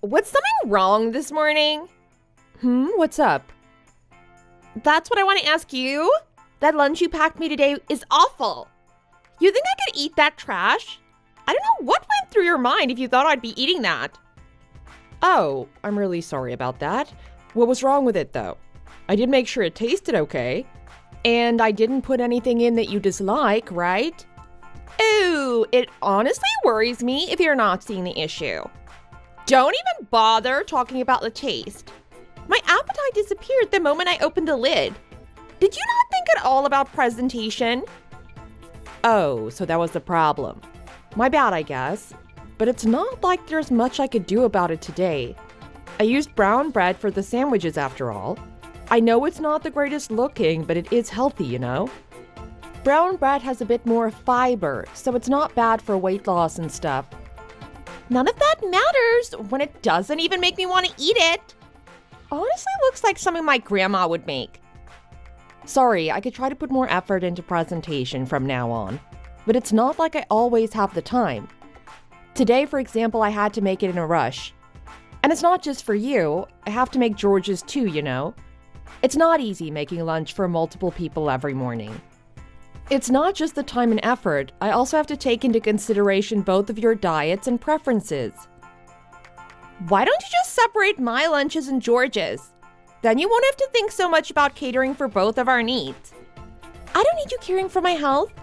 what's something wrong this morning? What's up? That's what I want to ask you. That lunch you packed me today is awful. You think I could eat that trash? I don't know what went through your mind if you thought I'd be eating that. Oh, I'm really sorry about that. What was wrong with it, though? I did make sure it tasted okay. And I didn't put anything in that you dislike, right? Ooh, it honestly worries me if you're not seeing the issue. Don't even bother talking about the taste. My appetite disappeared the moment I opened the lid. Did you not think at all about presentation? Oh, so that was the problem. My bad, I guess. But it's not like there's much I could do about it today. I used brown bread for the sandwiches after all. I know it's not the greatest looking, but it is healthy, you know? Brown bread has a bit more fiber, so it's not bad for weight loss and stuff. None of that matters when it doesn't even make me want to eat it. Honestly, looks like something my grandma would make. Sorry, I could try to put more effort into presentation from now on. But it's not like I always have the time. Today, for example, I had to make it in a rush. And it's not just for you. I have to make George's too, you know? It's not easy making lunch for multiple people every morning. It's not just the time and effort. I also have to take into consideration both of your diets and preferences. Why don't you just separate my lunches and George's? Then you won't have to think so much about catering for both of our needs. I don't need you caring for my health.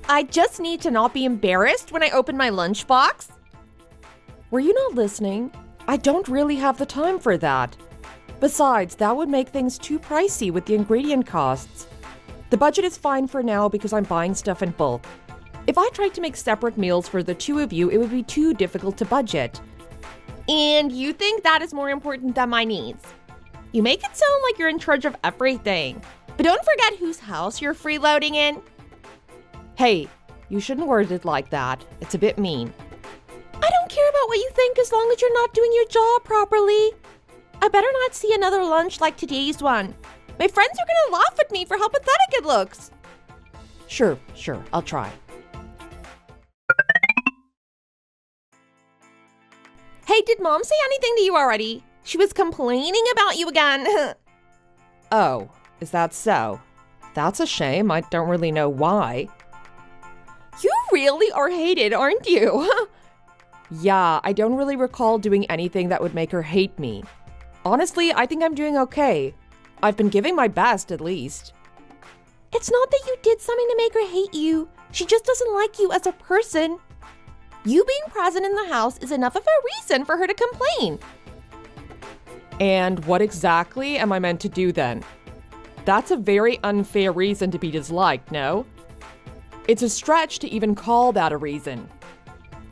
I just need to not be embarrassed when I open my lunchbox. Were you not listening? I don't really have the time for that. Besides, that would make things too pricey with the ingredient costs. The budget is fine for now because I'm buying stuff in bulk. If I tried to make separate meals for the two of you, it would be too difficult to budget. And you think that is more important than my needs? You make it sound like you're in charge of everything. But don't forget whose house you're freeloading in. Hey, you shouldn't word it like that. It's a bit mean. I don't care about what you think as long as you're not doing your job properly. I better not see another lunch like today's one. My friends are gonna laugh at me for how pathetic it looks. Sure, I'll try. Hey, did Mom say anything to you already? She was complaining about you again. Oh, is that so? That's a shame. I don't really know why. You really are hated, aren't you? Yeah, I don't really recall doing anything that would make her hate me. Honestly, I think I'm doing okay. I've been giving my best, at least. It's not that you did something to make her hate you. She just doesn't like you as a person. You being present in the house is enough of a reason for her to complain. And what exactly am I meant to do then? That's a very unfair reason to be disliked, no? It's a stretch to even call that a reason.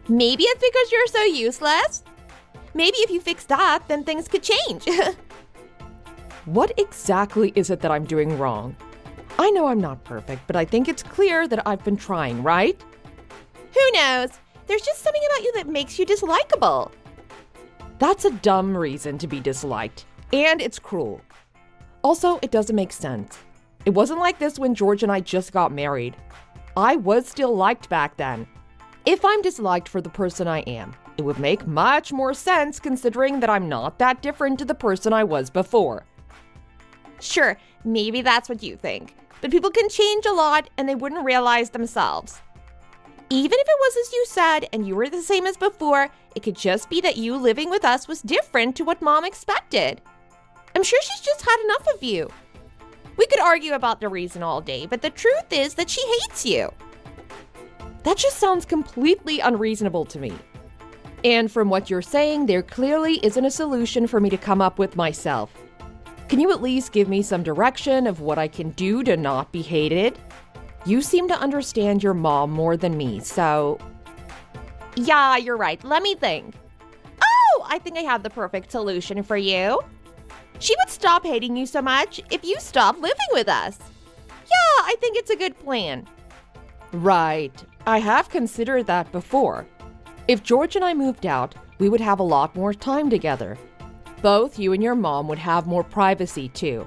Maybe it's because you're so useless. Maybe if you fix that, then things could change. What exactly is it that I'm doing wrong? I know I'm not perfect, but I think it's clear that I've been trying, right? Who knows? There's just something about you that makes you dislikable. That's a dumb reason to be disliked, and it's cruel. Also, it doesn't make sense. It wasn't like this when George and I just got married. I was still liked back then. If I'm disliked for the person I am, it would make much more sense considering that I'm not that different to the person I was before. Sure, maybe that's what you think. But people can change a lot and they wouldn't realize themselves. Even if it was as you said and you were the same as before, it could just be that you living with us was different to what Mom expected. I'm sure she's just had enough of you. We could argue about the reason all day, but the truth is that she hates you. That just sounds completely unreasonable to me. And from what you're saying, there clearly isn't a solution for me to come up with myself. Can you at least give me some direction of what I can do to not be hated? You seem to understand your mom more than me, so... Yeah, you're right. Let me think. Oh, I think I have the perfect solution for you. She would stop hating you so much if you stopped living with us. Yeah, I think it's a good plan. Right. I have considered that before. If George and I moved out, we would have a lot more time together. Both you and your mom would have more privacy too.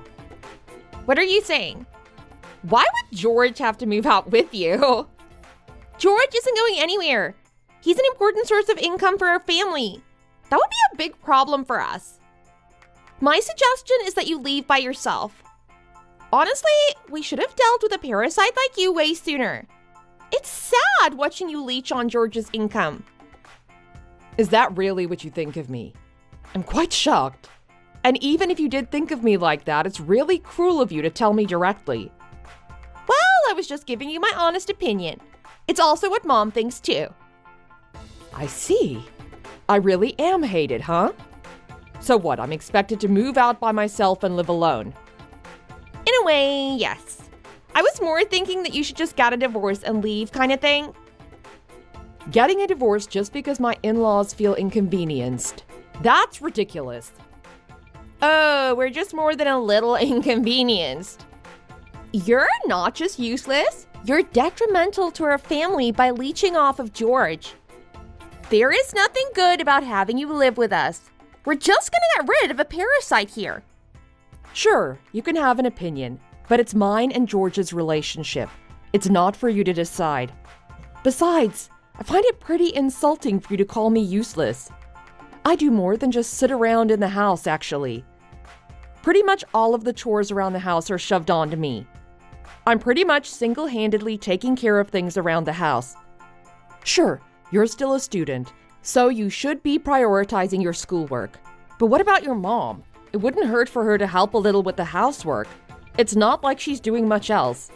What are you saying? Why would George have to move out with you? George isn't going anywhere. He's an important source of income for our family. That would be a big problem for us. My suggestion is that you leave by yourself. Honestly, we should have dealt with a parasite like you way sooner. It's sad watching you leech on George's income. Is that really what you think of me? I'm quite shocked. And even if you did think of me like that, it's really cruel of you to tell me directly. Well, I was just giving you my honest opinion. It's also what Mom thinks too. I see. I really am hated, huh? So what, I'm expected to move out by myself and live alone? In a way, yes. I was more thinking that you should just get a divorce and leave kind of thing. Getting a divorce just because my in-laws feel inconvenienced. That's ridiculous. Oh, we're just more than a little inconvenienced. You're not just useless, you're detrimental to our family by leeching off of George. There is nothing good about having you live with us. We're just gonna get rid of a parasite here. Sure, you can have an opinion, but it's mine and George's relationship. It's not for you to decide. Besides, I find it pretty insulting for you to call me useless. I do more than just sit around in the house, actually. Pretty much all of the chores around the house are shoved onto me. I'm pretty much single-handedly taking care of things around the house. Sure, you're still a student, so you should be prioritizing your schoolwork. But what about your mom? It wouldn't hurt for her to help a little with the housework. It's not like she's doing much else.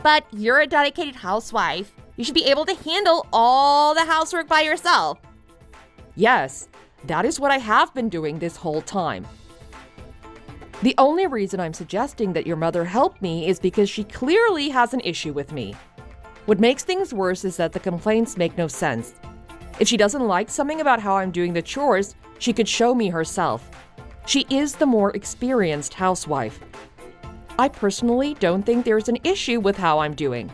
But you're a dedicated housewife. You should be able to handle all the housework by yourself. Yes, that is what I have been doing this whole time. The only reason I'm suggesting that your mother help me is because she clearly has an issue with me. What makes things worse is that the complaints make no sense. If she doesn't like something about how I'm doing the chores, she could show me herself. She is the more experienced housewife. I personally don't think there's an issue with how I'm doing.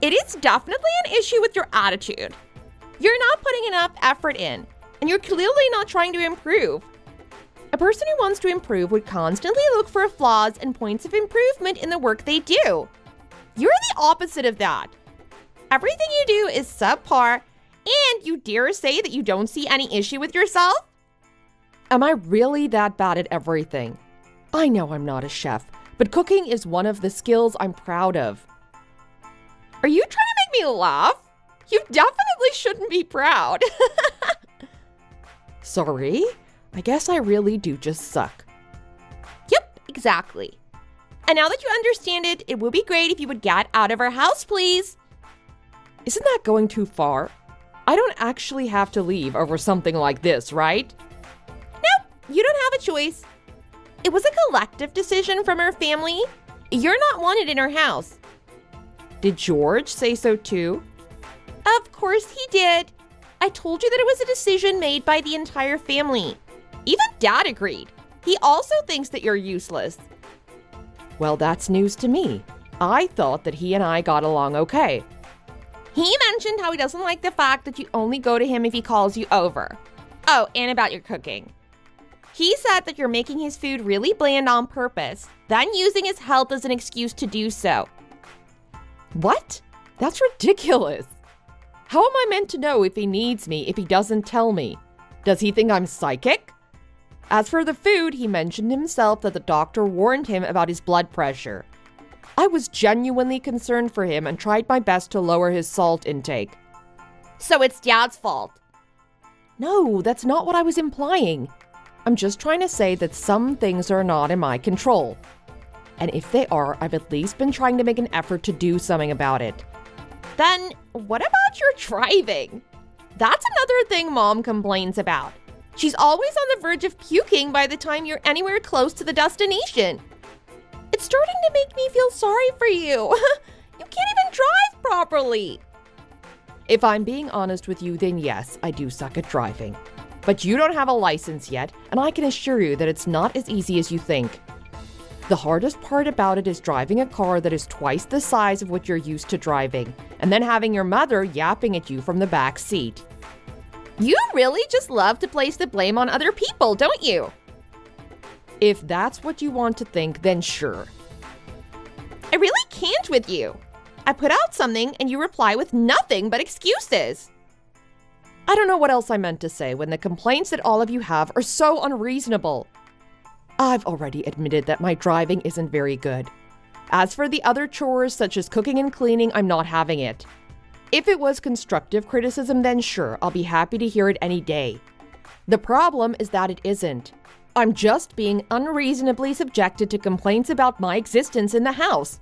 It is definitely an issue with your attitude. You're not putting enough effort in, and you're clearly not trying to improve. A person who wants to improve would constantly look for flaws and points of improvement in the work they do. You're the opposite of that. Everything you do is subpar, and you dare say that you don't see any issue with yourself? Am I really that bad at everything? I know I'm not a chef, but cooking is one of the skills I'm proud of. Are you trying to make me laugh? You definitely shouldn't be proud. Sorry? I guess I really do just suck. Yep, exactly. And now that you understand it, it would be great if you would get out of our house, please. Isn't that going too far? I don't actually have to leave over something like this, right? Nope, you don't have a choice. It was a collective decision from our family. You're not wanted in our house. Did George say so too? Of course he did. I told you that it was a decision made by the entire family. Even Dad agreed. He also thinks that you're useless. Well, that's news to me. I thought that he and I got along okay. He mentioned how he doesn't like the fact that you only go to him if he calls you over. Oh, and about your cooking. He said that you're making his food really bland on purpose, then using his health as an excuse to do so. What? That's ridiculous. How am I meant to know if he needs me if he doesn't tell me? Does he think I'm psychic? As for the food, he mentioned himself that the doctor warned him about his blood pressure. I was genuinely concerned for him and tried my best to lower his salt intake. So it's Dad's fault. No, that's not what I was implying. I'm just trying to say that some things are not in my control. And if they are, I've at least been trying to make an effort to do something about it. Then what about your driving? That's another thing Mom complains about. She's always on the verge of puking by the time you're anywhere close to the destination. It's starting to make me feel sorry for you. You can't even drive properly. If I'm being honest with you, then yes, I do suck at driving. But you don't have a license yet, and I can assure you that it's not as easy as you think. The hardest part about it is driving a car that is twice the size of what you're used to driving, and then having your mother yapping at you from the back seat. You really just love to place the blame on other people, don't you? If that's what you want to think, then sure. I really can't with you. I put out something and you reply with nothing but excuses. I don't know what else I meant to say when the complaints that all of you have are so unreasonable. I've already admitted that my driving isn't very good. As for the other chores, such as cooking and cleaning, I'm not having it. If it was constructive criticism, then sure, I'll be happy to hear it any day. The problem is that it isn't. I'm just being unreasonably subjected to complaints about my existence in the house.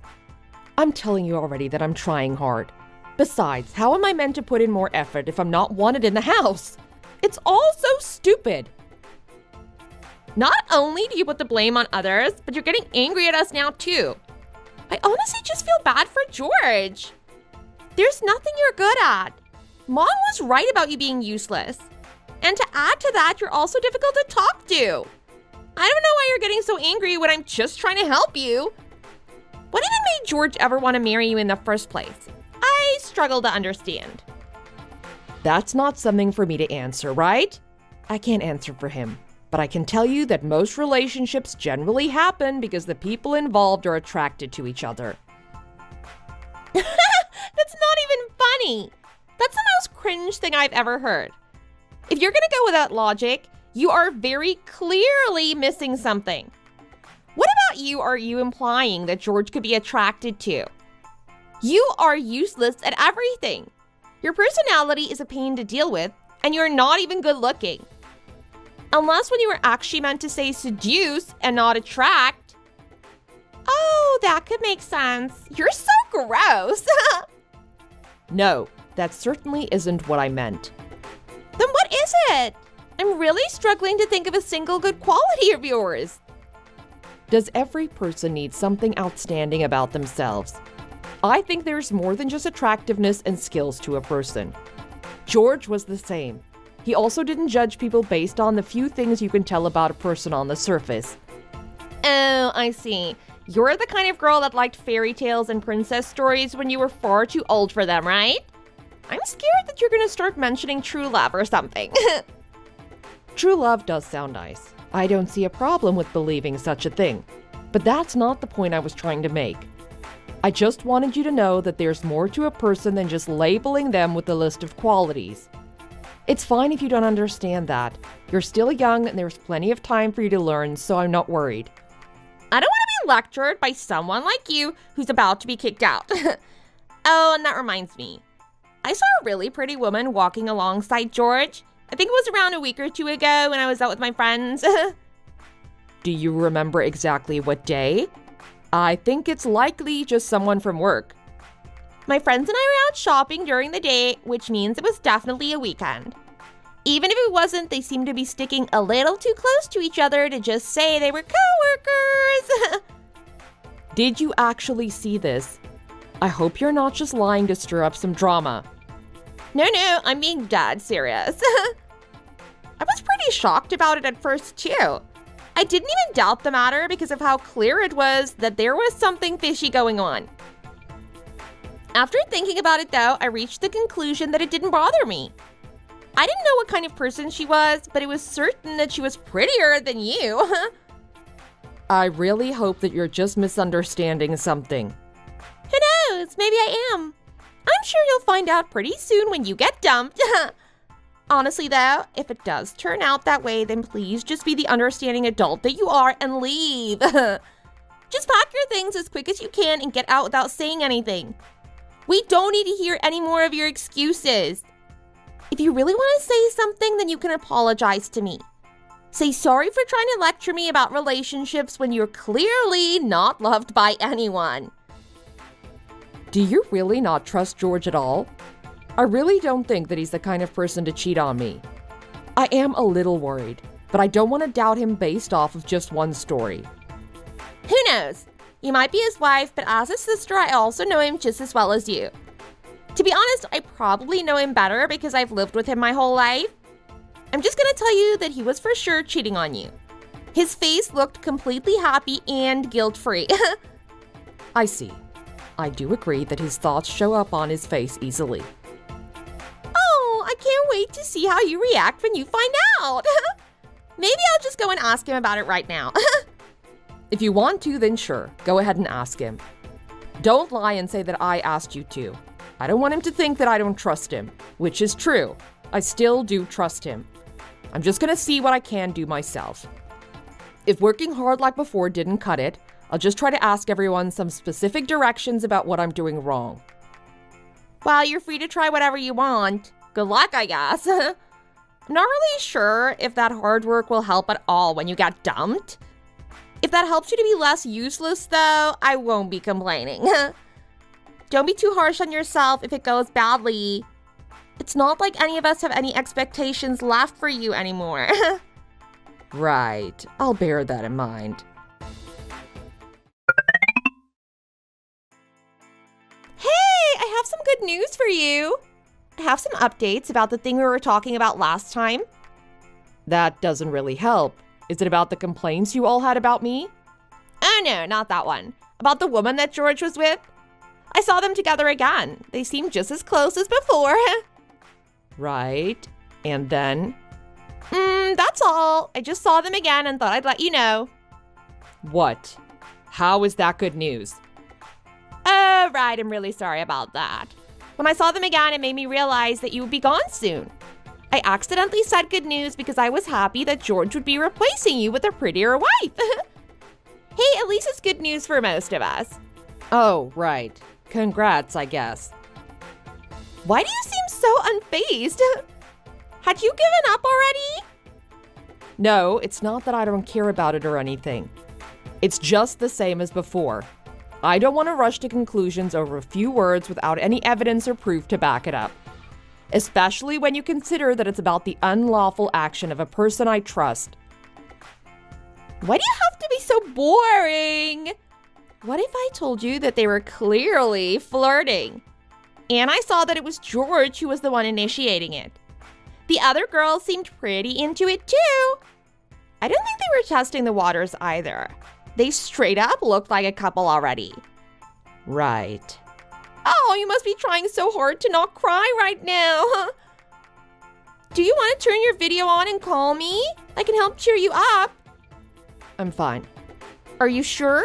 I'm telling you already that I'm trying hard. Besides, how am I meant to put in more effort if I'm not wanted in the house? It's all so stupid. Not only do you put the blame on others, but you're getting angry at us now too. I honestly just feel bad for George. There's nothing you're good at. Mom was right about you being useless. And to add to that, you're also difficult to talk to. I don't know why you're getting so angry when I'm just trying to help you. What even made George ever want to marry you in the first place? I struggle to understand. That's not something for me to answer, right? I can't answer for him, but I can tell you that most relationships generally happen because the people involved are attracted to each other. That's not even funny. That's the most cringe thing I've ever heard. If you're gonna go with that logic, you are very clearly missing something. What about you are you implying that George could be attracted to? You are useless at everything. Your personality is a pain to deal with, and you're not even good looking. Unless when you were actually meant to say seduce and not attract. Oh, that could make sense. You're so gross. No, that certainly isn't what I meant. Then what is it? I'm really struggling to think of a single good quality of yours. Does every person need something outstanding about themselves? I think there's more than just attractiveness and skills to a person. George was the same. He also didn't judge people based on the few things you can tell about a person on the surface. Oh, I see. You're the kind of girl that liked fairy tales and princess stories when you were far too old for them, right? I'm scared that you're gonna start mentioning true love or something. True love does sound nice. I don't see a problem with believing such a thing. But that's not the point I was trying to make. I just wanted you to know that there's more to a person than just labeling them with a list of qualities. It's fine if you don't understand that. You're still young and there's plenty of time for you to learn, so I'm not worried. I don't want to be lectured by someone like you who's about to be kicked out. Oh, and that reminds me. I saw a really pretty woman walking alongside George. I think it was around a week or two ago when I was out with my friends. Do you remember exactly what day? I think it's likely just someone from work. My friends and I were out shopping during the day, which means it was definitely a weekend. Even if it wasn't, they seemed to be sticking a little too close to each other to just say they were coworkers. Did you actually see this? I hope you're not just lying to stir up some drama. No, I'm being dead serious. I was pretty shocked about it at first, too. I didn't even doubt the matter because of how clear it was that there was something fishy going on. After thinking about it, though, I reached the conclusion that it didn't bother me. I didn't know what kind of person she was, but it was certain that she was prettier than you. I really hope that you're just misunderstanding something. Who knows? Maybe I am. I'm sure you'll find out pretty soon when you get dumped. Honestly, though, if it does turn out that way, then please just be the understanding adult that you are and leave. Just pack your things as quick as you can and get out without saying anything. We don't need to hear any more of your excuses. If you really want to say something, then you can apologize to me. Say sorry for trying to lecture me about relationships when you're clearly not loved by anyone. Do you really not trust George at all? I really don't think that he's the kind of person to cheat on me. I am a little worried, but I don't want to doubt him based off of just one story. Who knows? You might be his wife, but as a sister, I also know him just as well as you. To be honest, I probably know him better because I've lived with him my whole life. I'm just gonna tell you that he was for sure cheating on you. His face looked completely happy and guilt-free. I see. I do agree that his thoughts show up on his face easily. Oh, I can't wait to see how you react when you find out. Maybe I'll just go and ask him about it right now. If you want to, then sure, go ahead and ask him. Don't lie and say that I asked you to. I don't want him to think that I don't trust him, which is true. I still do trust him. I'm just gonna see what I can do myself. If working hard like before didn't cut it, I'll just try to ask everyone some specific directions about what I'm doing wrong. Well, you're free to try whatever you want. Good luck, I guess. I'm not really sure if that hard work will help at all when you get dumped. If that helps you to be less useless, though, I won't be complaining. Don't be too harsh on yourself if it goes badly. It's not like any of us have any expectations left for you anymore. Right, I'll bear that in mind. Hey, I have some good news for you. I have some updates about the thing we were talking about last time. That doesn't really help. Is it about the complaints you all had about me? Oh no, not that one. About the woman that George was with. I saw them together again. They seemed just as close as before. Right, and then? That's all. I just saw them again and thought I'd let you know. What? How is that good news? Oh, right, I'm really sorry about that. When I saw them again, it made me realize that you would be gone soon. I accidentally said good news because I was happy that George would be replacing you with a prettier wife. Hey, at least it's good news for most of us. Oh, right. Congrats, I guess. Why do you seem so unfazed? Had you given up already? No, it's not that I don't care about it or anything. It's just the same as before. I don't want to rush to conclusions over a few words without any evidence or proof to back it up. Especially when you consider that it's about the unlawful action of a person I trust. Why do you have to be so boring? What if I told you that they were clearly flirting? And I saw that it was George who was the one initiating it. The other girls seemed pretty into it too. I don't think they were testing the waters either. They straight up looked like a couple already. Right. Oh, you must be trying so hard to not cry right now. Do you want to turn your video on and call me? I can help cheer you up. I'm fine. Are you sure?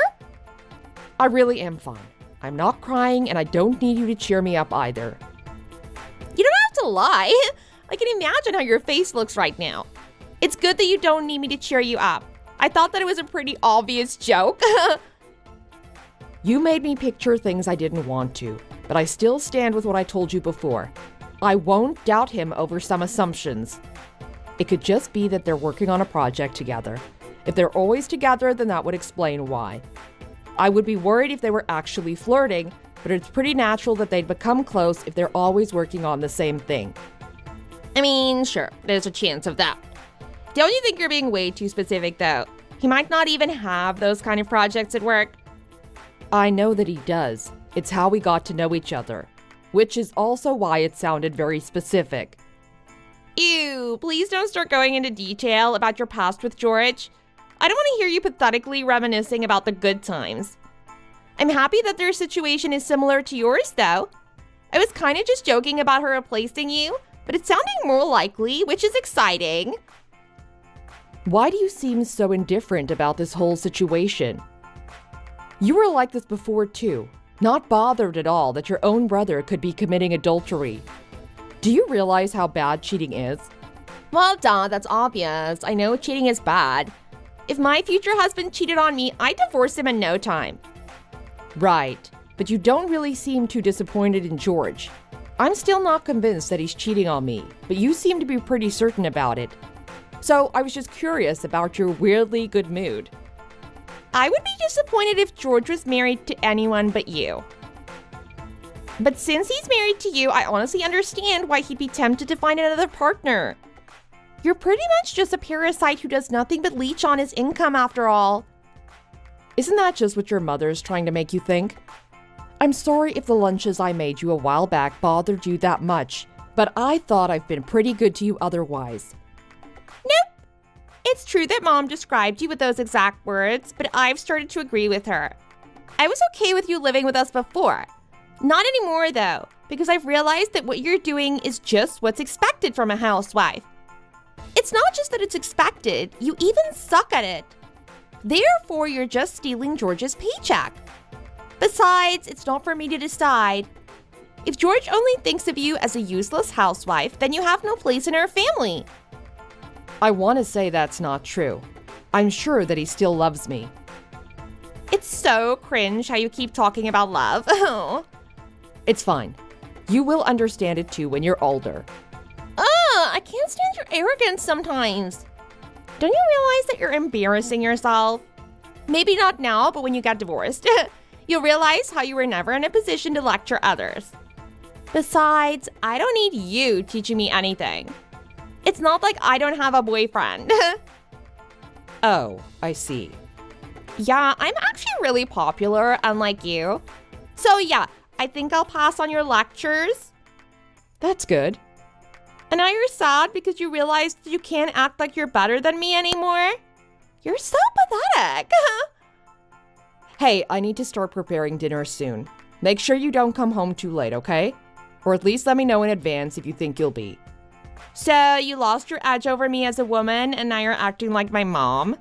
I really am fine. I'm not crying and I don't need you to cheer me up either. You don't have to lie. I can imagine how your face looks right now. It's good that you don't need me to cheer you up. I thought that it was a pretty obvious joke. You made me picture things I didn't want to, but I still stand with what I told you before. I won't doubt him over some assumptions. It could just be that they're working on a project together. If they're always together, then that would explain why. I would be worried if they were actually flirting, but it's pretty natural that they'd become close if they're always working on the same thing. I mean, sure, there's a chance of that. Don't you think you're being way too specific, though? He might not even have those kind of projects at work. I know that he does. It's how we got to know each other, which is also why it sounded very specific. Ew, please don't start going into detail about your past with George. I don't want to hear you pathetically reminiscing about the good times. I'm happy that their situation is similar to yours, though. I was kind of just joking about her replacing you, but it's sounding more likely, which is exciting. Why do you seem so indifferent about this whole situation? You were like this before too, not bothered at all that your own brother could be committing adultery. Do you realize how bad cheating is? Well, duh, that's obvious. I know cheating is bad. If my future husband cheated on me, I'd divorce him in no time. Right, but you don't really seem too disappointed in George. I'm still not convinced that he's cheating on me, but you seem to be pretty certain about it. So I was just curious about your weirdly good mood. I would be disappointed if George was married to anyone but you. But since he's married to you, I honestly understand why he'd be tempted to find another partner. You're pretty much just a parasite who does nothing but leech on his income after all. Isn't that just what your mother's trying to make you think? I'm sorry if the lunches I made you a while back bothered you that much, but I thought I've been pretty good to you otherwise. Nope. It's true that Mom described you with those exact words, but I've started to agree with her. I was okay with you living with us before. Not anymore, though, because I've realized that what you're doing is just what's expected from a housewife. It's not just that it's expected, you even suck at it. Therefore, you're just stealing George's paycheck. Besides, it's not for me to decide. If George only thinks of you as a useless housewife, then you have no place in our family. I want to say that's not true. I'm sure that he still loves me. It's so cringe how you keep talking about love. It's fine. You will understand it too when you're older. I can't stand your arrogance sometimes. Don't you realize that you're embarrassing yourself? Maybe not now, but when you get divorced, you'll realize how you were never in a position to lecture others. Besides, I don't need you teaching me anything. It's not like I don't have a boyfriend. Oh, I see. Yeah, I'm actually really popular, unlike you. So yeah, I think I'll pass on your lectures. That's good. And now you're sad because you realized you can't act like you're better than me anymore? You're so pathetic. Hey, I need to start preparing dinner soon. Make sure you don't come home too late, okay? Or at least let me know in advance if you think you'll be. So you lost your edge over me as a woman and now you're acting like my mom?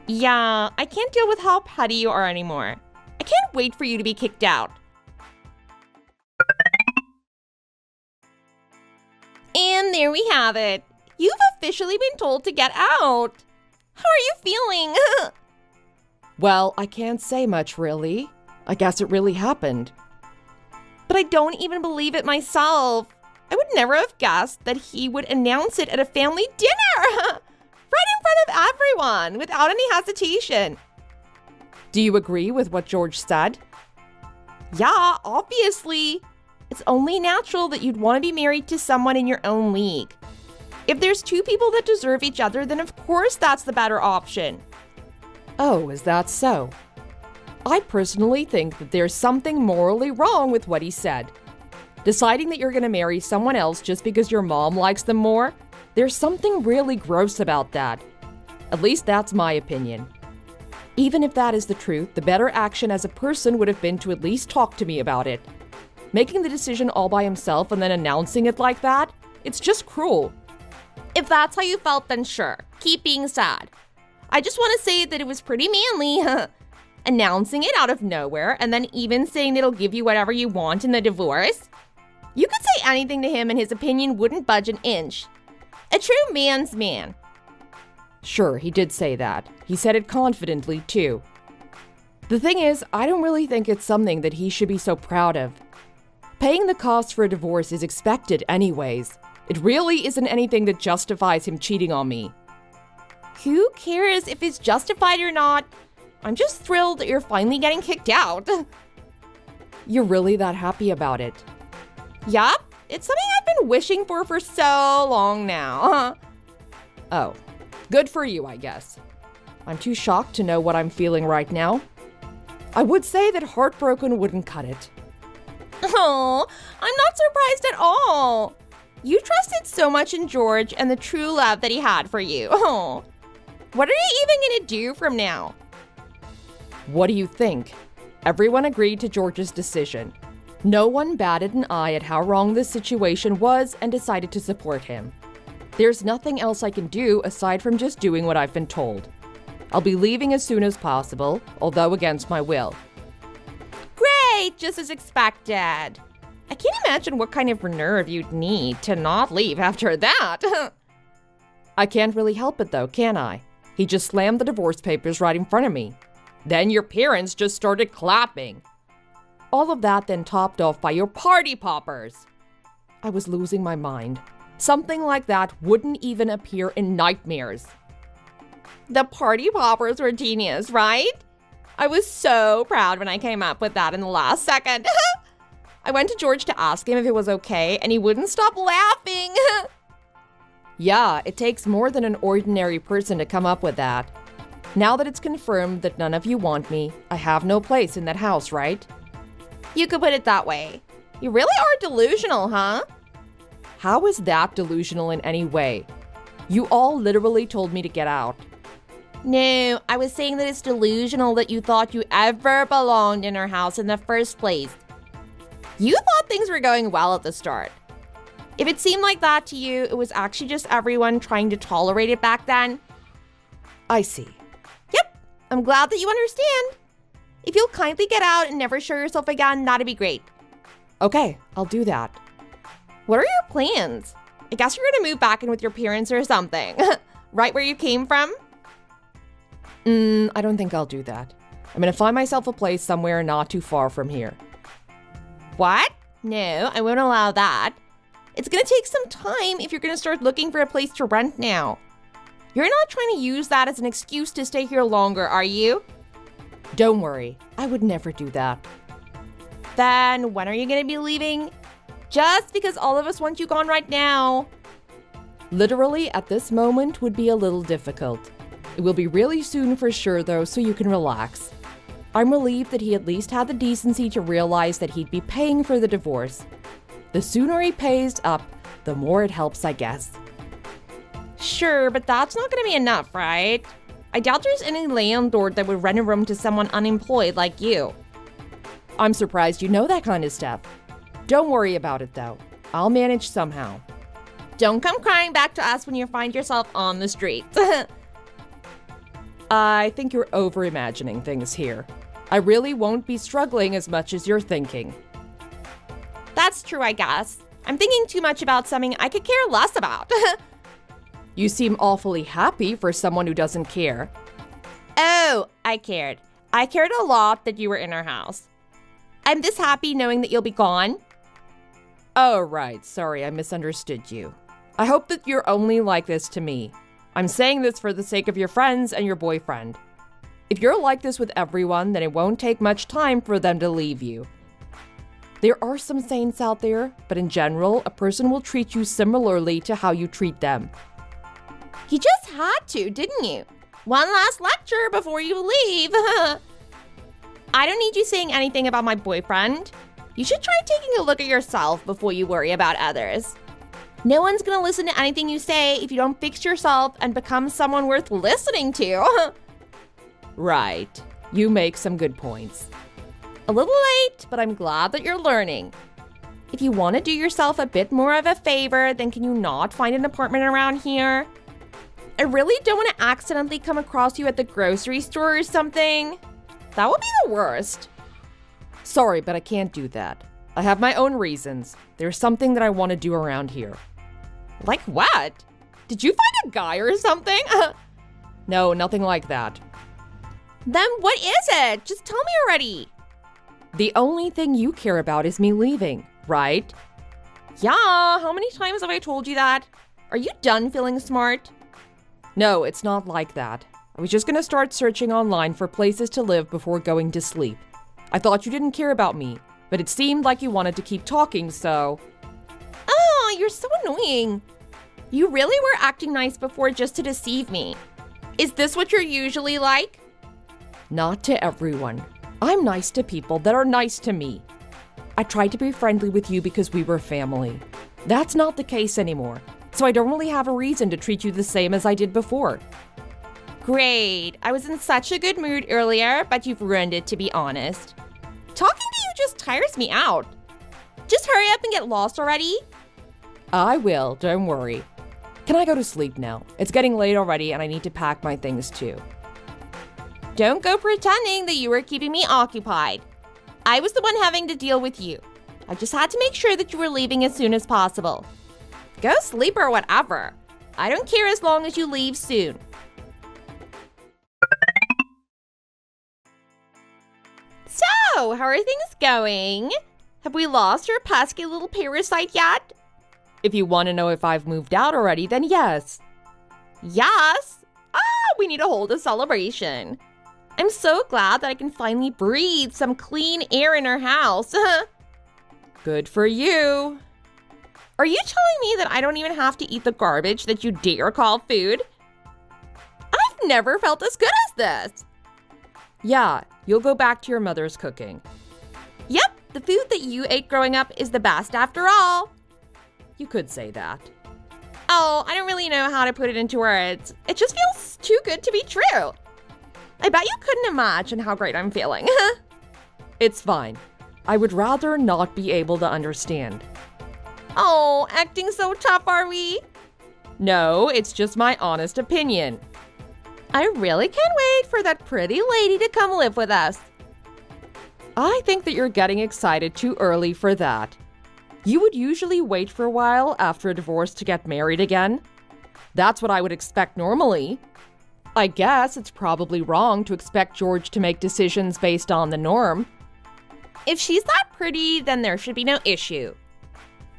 Yeah, I can't deal with how petty you are anymore. I can't wait for you to be kicked out. And there we have it. You've officially been told to get out. How are you feeling? Well, I can't say much, really. I guess it really happened. But I don't even believe it myself. I would never have guessed that he would announce it at a family dinner. Right in front of everyone, without any hesitation. Do you agree with what George said? Yeah, obviously. It's only natural that you'd want to be married to someone in your own league. If there's two people that deserve each other, then of course that's the better option. Oh, is that so? I personally think that there's something morally wrong with what he said. Deciding that you're going to marry someone else just because your mom likes them more? There's something really gross about that. At least that's my opinion. Even if that is the truth, the better action as a person would have been to at least talk to me about it. Making the decision all by himself and then announcing it like that? It's just cruel. If that's how you felt, then sure. Keep being sad. I just want to say that it was pretty manly. Announcing it out of nowhere and then even saying that it'll give you whatever you want in the divorce. You could say anything to him and his opinion wouldn't budge an inch. A true man's man. Sure, he did say that. He said it confidently, too. The thing is, I don't really think it's something that he should be so proud of. Paying the cost for a divorce is expected anyways. It really isn't anything that justifies him cheating on me. Who cares if it's justified or not? I'm just thrilled that you're finally getting kicked out. You're really that happy about it? Yup, it's something I've been wishing for so long now. Oh, good for you, I guess. I'm too shocked to know what I'm feeling right now. I would say that heartbroken wouldn't cut it. Oh, I'm not surprised at all. You trusted so much in George and the true love that he had for you. Oh, what are you even going to do from now? What do you think? Everyone agreed to George's decision. No one batted an eye at how wrong this situation was and decided to support him. There's nothing else I can do aside from just doing what I've been told. I'll be leaving as soon as possible, although against my will. Great, just as expected. I can't imagine what kind of nerve you'd need to not leave after that. I can't really help it though, can I? He just slammed the divorce papers right in front of me. Then your parents just started clapping. All of that then topped off by your party poppers. I was losing my mind. Something like that wouldn't even appear in nightmares. The party poppers were genius, right? I was so proud when I came up with that in the last second. I went to George to ask him if it was okay, and he wouldn't stop laughing. Yeah, it takes more than an ordinary person to come up with that. Now that it's confirmed that none of you want me, I have no place in that house, right? You could put it that way. You really are delusional, huh? How is that delusional in any way? You all literally told me to get out. No, I was saying that it's delusional that you thought you ever belonged in our house in the first place. You thought things were going well at the start. If it seemed like that to you, it was actually just everyone trying to tolerate it back then. I see. Yep, I'm glad that you understand. If you'll kindly get out and never show yourself again, that'd be great. Okay, I'll do that. What are your plans? I guess you're gonna move back in with your parents or something. Right where you came from? I don't think I'll do that. I'm gonna find myself a place somewhere not too far from here. What? No, I won't allow that. It's gonna take some time if you're gonna start looking for a place to rent now. You're not trying to use that as an excuse to stay here longer, are you? Don't worry, I would never do that. Then when are you gonna be leaving? Just because all of us want you gone right now. Literally, at this moment would be a little difficult. It will be really soon for sure though, so you can relax. I'm relieved that he at least had the decency to realize that he'd be paying for the divorce. The sooner he pays up, the more it helps, I guess. Sure, but that's not gonna be enough, right? I doubt there's any landlord that would rent a room to someone unemployed like you. I'm surprised you know that kind of stuff. Don't worry about it though. I'll manage somehow. Don't come crying back to us when you find yourself on the streets. I think you're over-imagining things here. I really won't be struggling as much as you're thinking. That's true, I guess. I'm thinking too much about something I could care less about. You seem awfully happy for someone who doesn't care. Oh, I cared. I cared a lot that you were in our house. I'm this happy knowing that you'll be gone. Oh, right. Sorry, I misunderstood you. I hope that you're only like this to me. I'm saying this for the sake of your friends and your boyfriend. If you're like this with everyone, then it won't take much time for them to leave you. There are some saints out there, but in general, a person will treat you similarly to how you treat them. You just had to, didn't you? One last lecture before you leave. I don't need you saying anything about my boyfriend. You should try taking a look at yourself before you worry about others. No one's gonna listen to anything you say if you don't fix yourself and become someone worth listening to. Right. You make some good points. A little late, but I'm glad that you're learning. If you want to do yourself a bit more of a favor, then can you not find an apartment around here? I really don't want to accidentally come across you at the grocery store or something. That would be the worst. Sorry, but I can't do that. I have my own reasons. There's something that I want to do around here. Like what? Did you find a guy or something? No, nothing like that. Then what is it? Just tell me already. The only thing you care about is me leaving, right? Yeah, how many times have I told you that? Are you done feeling smart? No, it's not like that. I was just gonna start searching online for places to live before going to sleep. I thought you didn't care about me, but it seemed like you wanted to keep talking, so... Oh, you're so annoying. You really were acting nice before just to deceive me. Is this what you're usually like? Not to everyone. I'm nice to people that are nice to me. I tried to be friendly with you because we were family. That's not the case anymore, so I don't really have a reason to treat you the same as I did before. Great. I was in such a good mood earlier, but you've ruined it, to be honest. Talking to you just tires me out. Just hurry up and get lost already. I will, don't worry. Can I go to sleep now? It's getting late already and I need to pack my things too. Don't go pretending that you were keeping me occupied. I was the one having to deal with you. I just had to make sure that you were leaving as soon as possible. Go sleep or whatever. I don't care as long as you leave soon. So, how are things going? Have we lost your pesky little parasite yet? If you want to know if I've moved out already, then yes. Yes? We need to hold a celebration. I'm so glad that I can finally breathe some clean air in our house. Good for you. Are you telling me that I don't even have to eat the garbage that you dare call food? I've never felt as good as this. Yeah, you'll go back to your mother's cooking. Yep, the food that you ate growing up is the best after all. You could say that. Oh, I don't really know how to put it into words. It just feels too good to be true. I bet you couldn't imagine how great I'm feeling. It's fine. I would rather not be able to understand. Oh, acting so tough, are we? No, it's just my honest opinion. I really can't wait for that pretty lady to come live with us. I think that you're getting excited too early for that. You would usually wait for a while after a divorce to get married again. That's what I would expect normally. I guess it's probably wrong to expect George to make decisions based on the norm. If she's that pretty, then there should be no issue.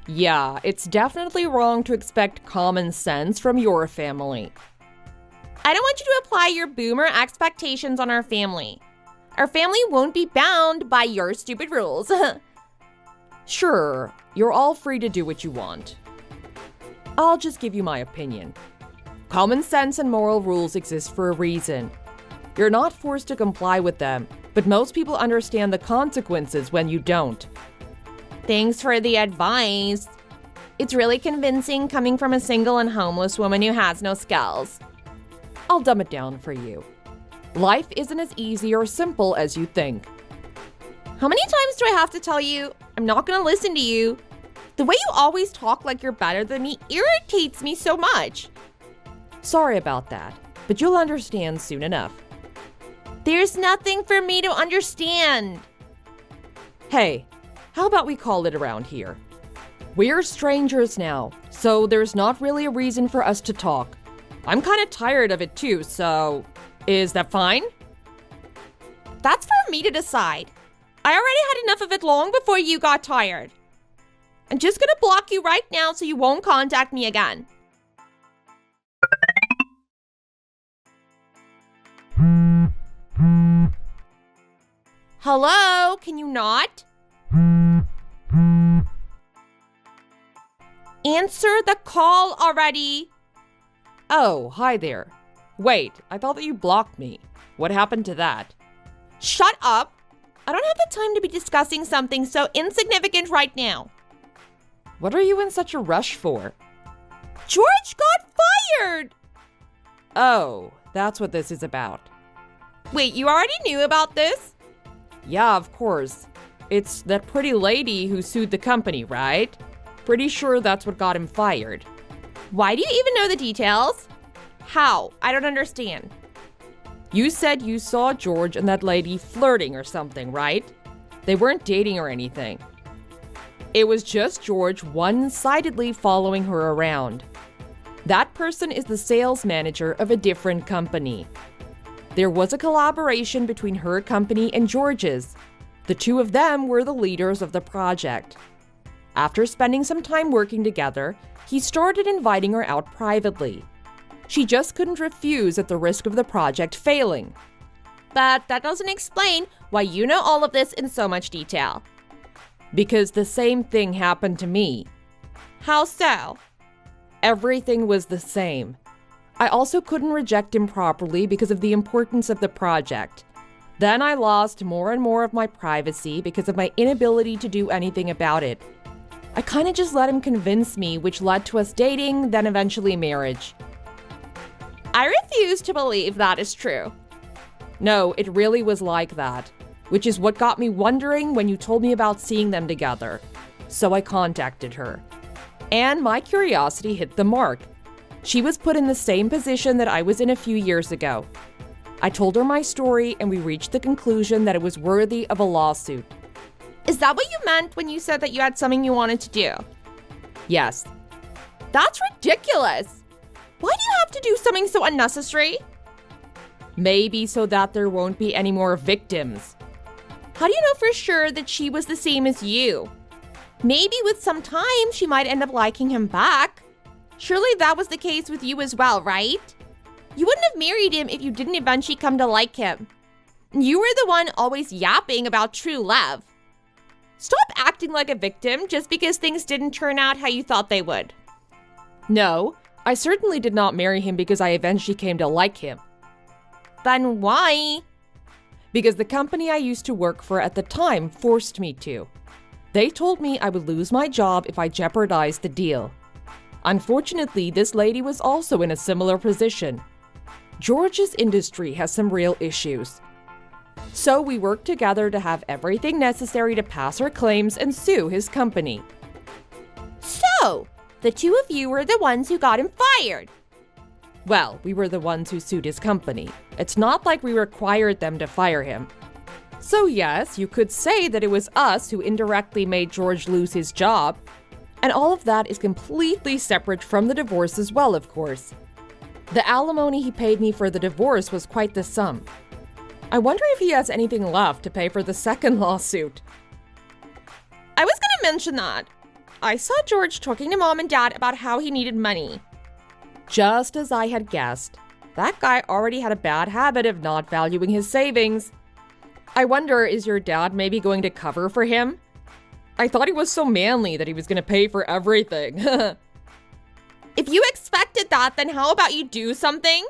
Yeah, it's definitely wrong to expect common sense from your family. I don't want you to apply your boomer expectations on our family. Our family won't be bound by your stupid rules. Sure, you're all free to do what you want. I'll just give you my opinion. Common sense and moral rules exist for a reason. You're not forced to comply with them, but most people understand the consequences when you don't. Thanks for the advice. It's really convincing coming from a single and homeless woman who has no skills. I'll dumb it down for you. Life isn't as easy or simple as you think. How many times do I have to tell you? I'm not gonna listen to you. The way you always talk like you're better than me irritates me so much. Sorry about that, but you'll understand soon enough. There's nothing for me to understand. Hey, how about we call it around here? We're strangers now, so there's not really a reason for us to talk. I'm kind of tired of it too, so is that fine? That's for me to decide. I already had enough of it long before you got tired. I'm just gonna block you right now so you won't contact me again. Hello? Can you not? Answer the call already. Oh, hi there. Wait, I thought that you blocked me. What happened to that? Shut up. I don't have the time to be discussing something so insignificant right now. What are you in such a rush for? George got fired! Oh, that's what this is about. Wait, you already knew about this? Yeah, of course. It's that pretty lady who sued the company, right? Pretty sure that's what got him fired. Why do you even know the details? How? I don't understand. You said you saw George and that lady flirting or something, right? They weren't dating or anything. It was just George one-sidedly following her around. That person is the sales manager of a different company. There was a collaboration between her company and George's. The two of them were the leaders of the project. After spending some time working together, he started inviting her out privately. She just couldn't refuse at the risk of the project failing. But that doesn't explain why you know all of this in so much detail. Because the same thing happened to me. How so? Everything was the same. I also couldn't reject him properly because of the importance of the project. Then I lost more and more of my privacy because of my inability to do anything about it. I kind of just let him convince me, which led to us dating, then eventually marriage. I refuse to believe that is true. No, it really was like that, which is what got me wondering when you told me about seeing them together. So I contacted her. And my curiosity hit the mark. She was put in the same position that I was in a few years ago. I told her my story and we reached the conclusion that it was worthy of a lawsuit. Is that what you meant when you said that you had something you wanted to do? Yes. That's ridiculous. Why do you have to do something so unnecessary? Maybe so that there won't be any more victims. How do you know for sure that she was the same as you? Maybe with some time she might end up liking him back. Surely that was the case with you as well, right? You wouldn't have married him if you didn't eventually come to like him. You were the one always yapping about true love. Stop acting like a victim just because things didn't turn out how you thought they would. No, I certainly did not marry him because I eventually came to like him. Then why? Because the company I used to work for at the time forced me to. They told me I would lose my job if I jeopardized the deal. Unfortunately, this lady was also in a similar position. George's industry has some real issues. So we worked together to have everything necessary to pass her claims and sue his company. So, the two of you were the ones who got him fired. Well, we were the ones who sued his company. It's not like we required them to fire him. So yes, you could say that it was us who indirectly made George lose his job. And all of that is completely separate from the divorce as well, of course. The alimony he paid me for the divorce was quite the sum. I wonder if he has anything left to pay for the second lawsuit. I was gonna mention that. I saw George talking to Mom and Dad about how he needed money. Just as I had guessed, that guy already had a bad habit of not valuing his savings. I wonder, is your dad maybe going to cover for him? I thought he was so manly that he was going to pay for everything. If you expected that, then how about you do something?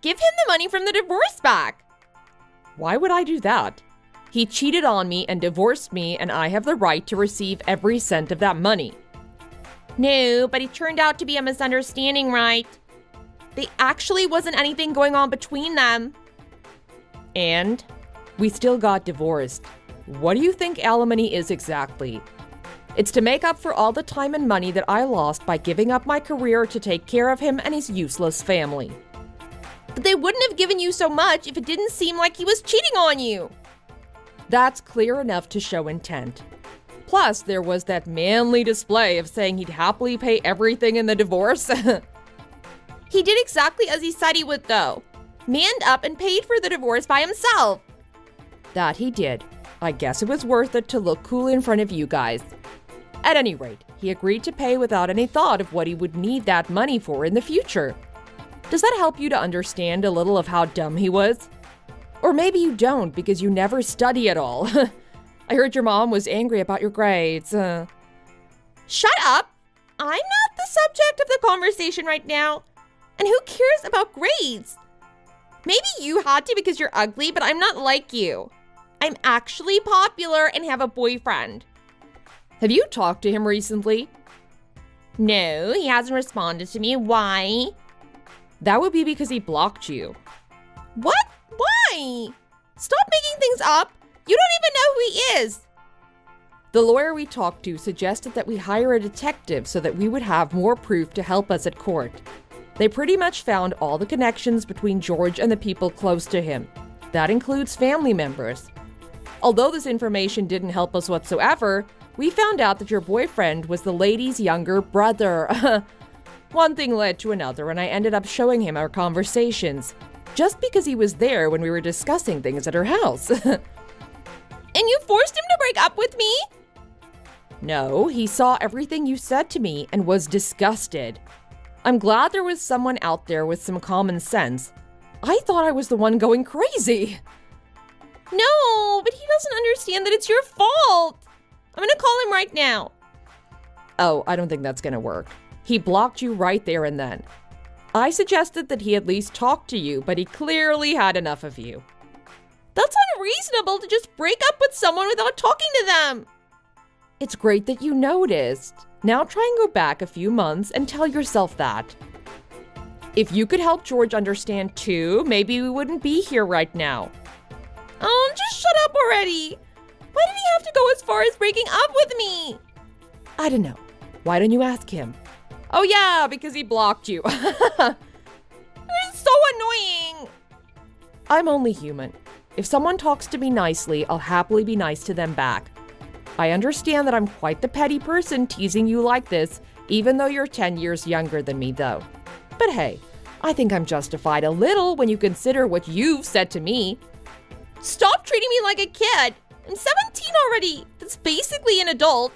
Give him the money from the divorce back. Why would I do that? He cheated on me and divorced me, and I have the right to receive every cent of that money. No, but it turned out to be a misunderstanding, right? There actually wasn't anything going on between them. And we still got divorced. What do you think alimony is exactly? It's to make up for all the time and money that I lost by giving up my career to take care of him and his useless family. But they wouldn't have given you so much if it didn't seem like he was cheating on you. That's clear enough to show intent. Plus, there was that manly display of saying he'd happily pay everything in the divorce. He did exactly as he said he would, though. Manned up and paid for the divorce by himself. That he did. I guess it was worth it to look cool in front of you guys. At any rate, he agreed to pay without any thought of what he would need that money for in the future. Does that help you to understand a little of how dumb he was? Or maybe you don't because you never study at all. I heard your mom was angry about your grades. Shut up! I'm not the subject of the conversation right now. And who cares about grades? Maybe you had to because you're ugly, but I'm not like you. I'm actually popular and have a boyfriend. Have you talked to him recently? No, he hasn't responded to me. Why? That would be because he blocked you. What? Why? Stop making things up. You don't even know who he is. The lawyer we talked to suggested that we hire a detective so that we would have more proof to help us at court. They pretty much found all the connections between George and the people close to him. That includes family members. Although this information didn't help us whatsoever, we found out that your boyfriend was the lady's younger brother. One thing led to another, and I ended up showing him our conversations, just because he was there when we were discussing things at her house. And you forced him to break up with me? No, he saw everything you said to me and was disgusted. I'm glad there was someone out there with some common sense. I thought I was the one going crazy. No, but he doesn't understand that it's your fault. I'm gonna call him right now. Oh, I don't think that's gonna work. He blocked you right there and then. I suggested that he at least talk to you, but he clearly had enough of you. That's unreasonable to just break up with someone without talking to them. It's great that you noticed. Now try and go back a few months and tell yourself that. If you could help George understand too, maybe we wouldn't be here right now. Oh, just shut up already. Why did he have to go as far as breaking up with me? I don't know. Why don't you ask him? Oh yeah, because he blocked you. You're so annoying. I'm only human. If someone talks to me nicely, I'll happily be nice to them back. I understand that I'm quite the petty person teasing you like this, even though you're 10 years younger than me, though. But hey, I think I'm justified a little when you consider what you've said to me. Stop treating me like a kid. I'm 17 already. That's basically an adult.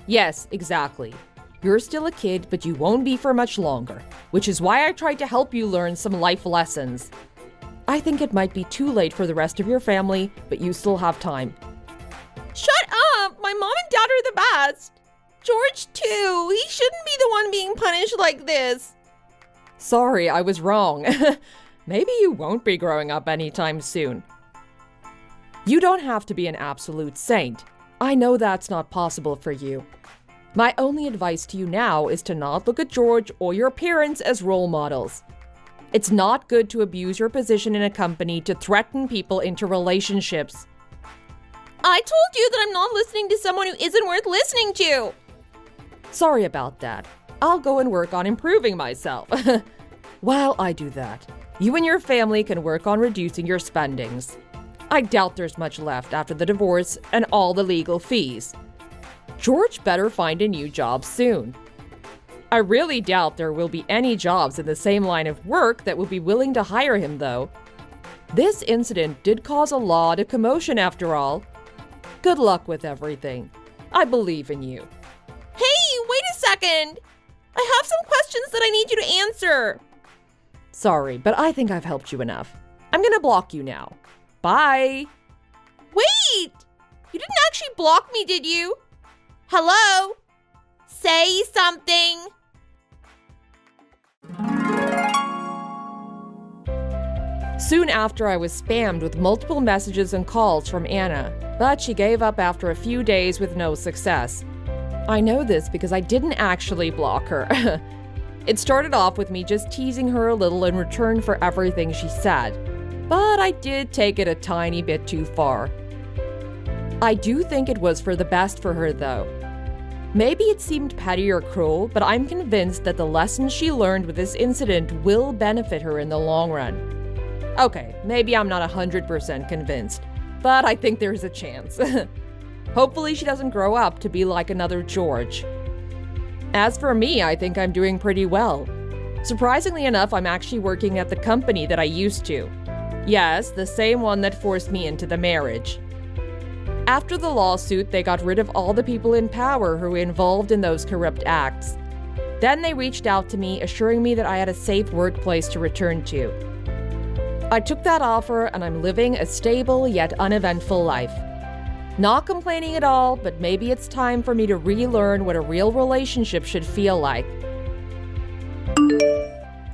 Yes, exactly. You're still a kid, but you won't be for much longer, which is why I tried to help you learn some life lessons. I think it might be too late for the rest of your family, but you still have time. Shut up! My mom and dad are the best. George, too. He shouldn't be the one being punished like this. Sorry, I was wrong. Maybe you won't be growing up anytime soon. You don't have to be an absolute saint. I know that's not possible for you. My only advice to you now is to not look at George or your parents as role models. It's not good to abuse your position in a company to threaten people into relationships. I told you that I'm not listening to someone who isn't worth listening to. Sorry about that. I'll go and work on improving myself. While I do that, you and your family can work on reducing your spendings. I doubt there's much left after the divorce and all the legal fees. George better find a new job soon. I really doubt there will be any jobs in the same line of work that will be willing to hire him, though. This incident did cause a lot of commotion after all. Good luck with everything. I believe in you. Hey, wait a second! I have some questions that I need you to answer. Sorry, but I think I've helped you enough. I'm gonna block you now. Bye! Wait! You didn't actually block me, did you? Hello? Say something! Soon after, I was spammed with multiple messages and calls from Anna, but she gave up after a few days with no success. I know this because I didn't actually block her. It started off with me just teasing her a little in return for everything she said, but I did take it a tiny bit too far. I do think it was for the best for her, though. Maybe it seemed petty or cruel, but I'm convinced that the lessons she learned with this incident will benefit her in the long run. Okay, maybe I'm not 100% convinced, but I think there's a chance. Hopefully she doesn't grow up to be like another George. As for me, I think I'm doing pretty well. Surprisingly enough, I'm actually working at the company that I used to. Yes, the same one that forced me into the marriage. After the lawsuit, they got rid of all the people in power who were involved in those corrupt acts. Then they reached out to me, assuring me that I had a safe workplace to return to. I took that offer, and I'm living a stable yet uneventful life. Not complaining at all, but maybe it's time for me to relearn what a real relationship should feel like.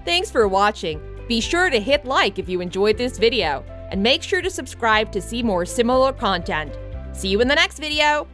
Thanks for watching. Be sure to hit like if you enjoyed this video, and make sure to subscribe to see more similar content. See you in the next video!